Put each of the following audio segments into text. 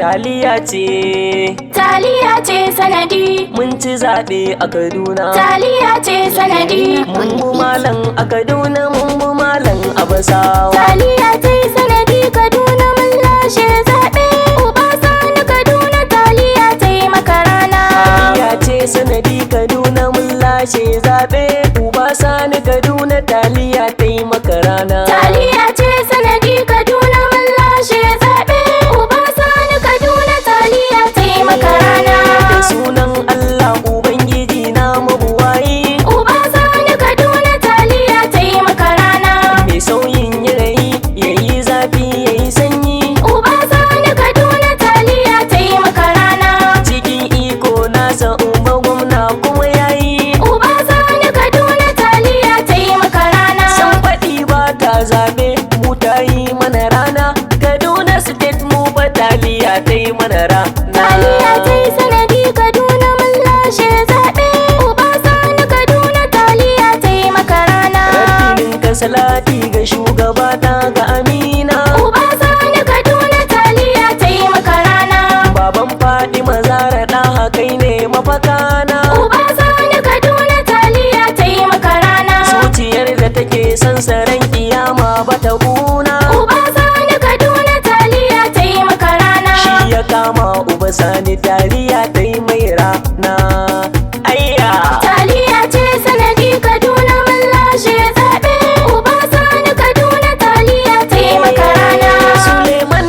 taliya ce. Taliya ce sanadi. Mun ci zaɓe a Kaduna. Taliya ce sanadi. Mun bu malam a Kaduna, mun bu malam a Basawa. Taliya ce sanadi. Kaduna mun lashe zaɓe. Uba Sani Kaduna taliya ta yi maka rana. Taliya ce sanadi. Kaduna mun lashe zaɓe. Uba Sani Kaduna taliya ta yi maka rana. Taliya ce sanadi. Kaduna mun lashe zaɓe. Uba Sani Kaduna taliya ta yi maka rana. Da sunan Allah Ubangiji na mabuwayi. Uba Sani Kaduna taliya ta yi maka rana. Mai sauyin yanayi, yayi zafi yayi sanyi. Uba Sani Kaduna taliya ta yi maka rana. Cikin iko nasa umma gwamna kuma yayi. Uba Sani Kaduna taliya ta yi maka rana. San faɗi ba ta zaɓe, mu ta yi mana rana. Kaduna State mu ba taliya ta yi mana rana. Taliya ta yi sanadi. Kaduna mun lashe zaɓe. Uba Sani Kaduna taliya ta yi maka rana. Rabbinin ka salati ga shugaba ta ga Amina. Uba Sani Kaduna taliya ta yi maka rana. Baban Fatima Zara ɗaha kai ne mafakana. Uba Sani Kaduna taliya ta yi maka rana. Zuciyar da take son saran kiyama ba ta guna. Uba Sani Kaduna taliya ta yi maka rana. Shi ya kama Uba Sani taliya ta yi mai rana. Ayya! Taliya ce sanadi. Kaduna mun lashe zaɓe. Uba Sani Kaduna taliya ta yi maka rana. Suleiman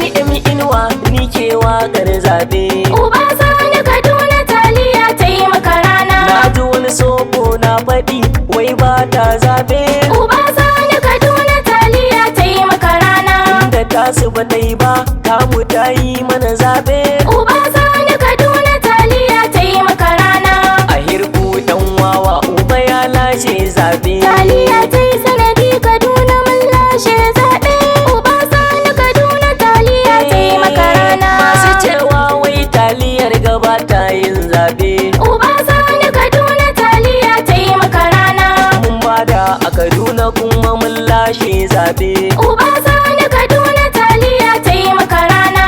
Inuwa ni ke waƙar zaɓe. Uba Sani Kaduna taliya ta yi maka rana. Na ji wani soko na faɗi wai ba ta zaɓe. Uba Sani Kaduna taliya ta yi maka rana. Inda tasu ba ta yi ba, tamu ta yi mana zaɓe. Uba Sani Kaduna taliya ta yi maka rana. A hirku ɗan wawa Uba ya lashe zaɓe. Taliya ta yi sanadi. Kaduna mun lashe zaɓe. Uba Sani Kaduna taliya ta yi maka rana. Masu cewa wai taliyar gaba ta yin zaɓe. Uba Sani Kaduna taliya ta yi maka rana. Mun bada a Kaduna kuma mun lashe zaɓe. Uba Sani Kaduna taliya ta yi maka rana.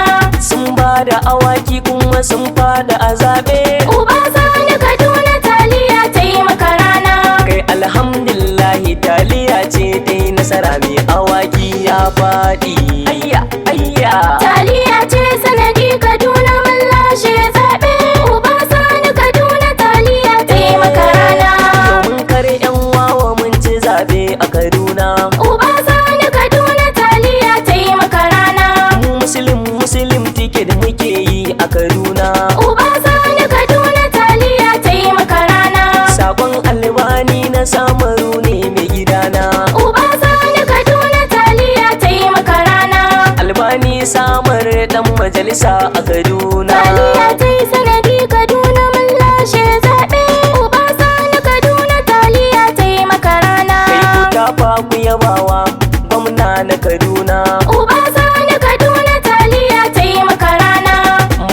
Sun bada awaki kuma sun fada a zaɓe. Uba Sani Kaduna taliya ta yi maka rana. Kai alhamdulillahi taliya ce ta yi nasara, mai awaki ya faɗi. Ayya ayya. Taliya ce sanadi. Kaduna mun lashe zaɓe. Uba Sani Kaduna taliya ta yi maka rana. Domin kare yan wawa mun ci zaɓe a Kaduna. Uba Sani Kaduna taliya ta yi maka rana. Mu muslim ticket muke yi a Kaduna. Uba Sani Kaduna taliya ta yi maka rana. Sakon albani na samaru ne mai gidana. Uba Sani Kaduna taliya ta yi maka rana. Albani samar dan majalisa a Kaduna. Taliya ta yi sanadi. Kaduna mun lashe zaɓe. Uba Sani Kaduna taliya ta yi maka rana. Kai ku tafa ku yabawa gwamna na Kaduna. Uba Sani Kaduna taliya ta yi maka rana.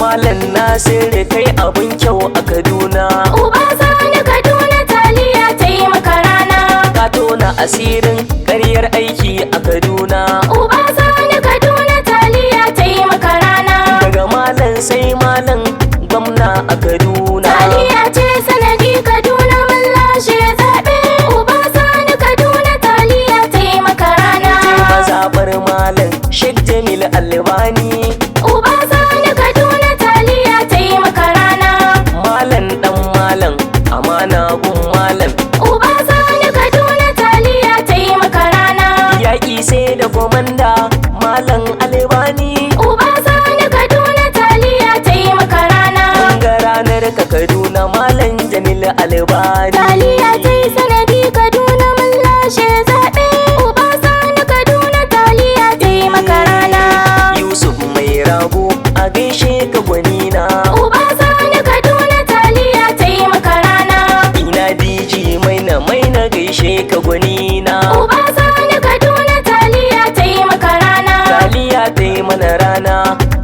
Malam Nasir kai abin kyau a Kaduna. Uba Sani Kaduna taliya ta yi maka rana. Ka tona asirin ƙaryar aiki a Kaduna. Uba Sani Kaduna taliya ta yi maka rana. Daga malam sai malam gwamna a Kaduna. Taliya ce sanadi. Kaduna mun lashe zaɓe. Uba Sani Kaduna taliya ta yi maka rana. Mazaɓar malam Sheikh Jamil Albani. Uba Sani Kaduna taliya ta yi maka rana. Malam dan malam amana gun malam. Uba Sani Kaduna taliya ta yi maka rana. Yaƙi sai da komanda malam Albani. Uba Sani Kaduna taliya ta yi maka rana. Mun ga ranar ka Kaduna malam Jamil Albani. Taliya ta yi sanadi. Kaduna mun lashe zaɓe. Uba Sani Kaduna taliya ta yi maka rana. Yusuf mai rago a gaishe ka gwanina. Uba Sani Kaduna taliya ta yi maka rana. Ina DJ maina gaishe ka gwanina. Uba Sani Kaduna taliya ta yi maka rana. Taliya ta yi mana rana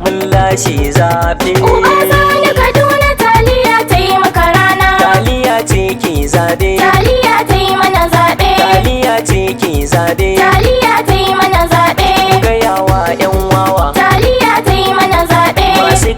mun lashe zaɓe. Uba Sani Kaduna taliya ta yi maka rana. Taliya ce ke zaɓe. Taliya ta yi mana zaɓe. Taliya ce ke zaɓe. Taliya ta yi mana zaɓe. Gayawa 'yan wawa Taliya ta yi mana zaɓe. masu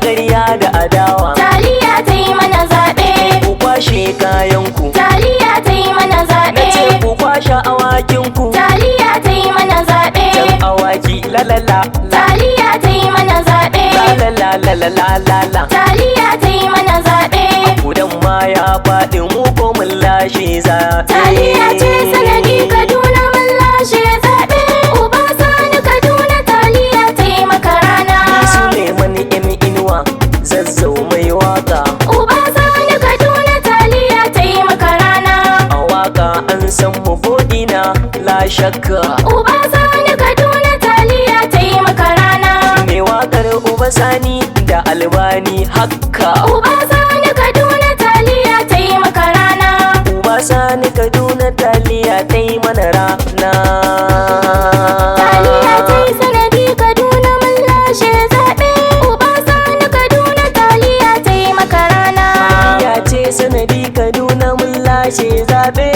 la taliya ta yi mana zaɓe. Kudan ma ya faɗi mu ko mun lashe zaɓe. Taliya ce sanadi Kaduna mun lashe zaɓe. Uba Sani Kaduna taliya ta yi maka rana. Suleiman M Inuwa Zazzau mai waka. Uba Sani Kaduna taliya ta yi maka rana. A waka an san mu bodina la shakka. Uba Sani Kaduna taliya ta yi maka rana. Mai wakar Uba Sani da Albani hakka. Uba Sani Kaduna taliya ta yi maka rana. Uba Sani Kaduna taliya ta yi mana rana. Taliya ta yi sanadi Kaduna mun lashe zaɓe. Uba Sani Kaduna taliya ta yi maka rana. Taliya ce sanadi Kaduna mun lashe zaɓe.